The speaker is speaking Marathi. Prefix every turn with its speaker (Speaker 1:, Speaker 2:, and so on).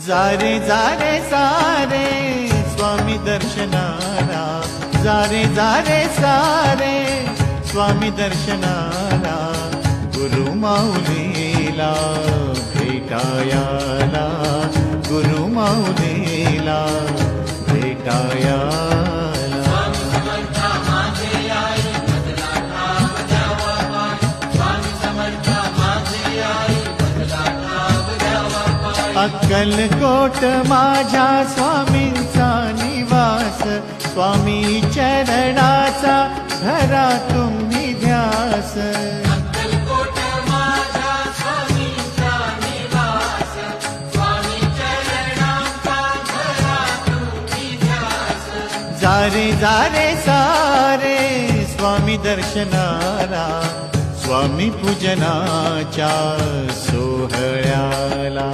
Speaker 1: जारे जारे सारे स्वामी दर्शनाला, जारे जारे सारे स्वामी दर्शनाला, गुरु माऊलीला भेटायाला, गुरु माऊलीला भेटायाला. अक्कलकोट माझ्या स्वामींचा निवास, स्वामी चरणाचा धरा तुम्ही ध्यास.
Speaker 2: अक्कलकोट माझ्या स्वामींचा निवास, स्वामी चरणाचा धरा तुम्ही ध्यास.
Speaker 1: जारे जारे सारे स्वामी दर्शनाला, स्वामी पूजनाच्या सोहळ्याला.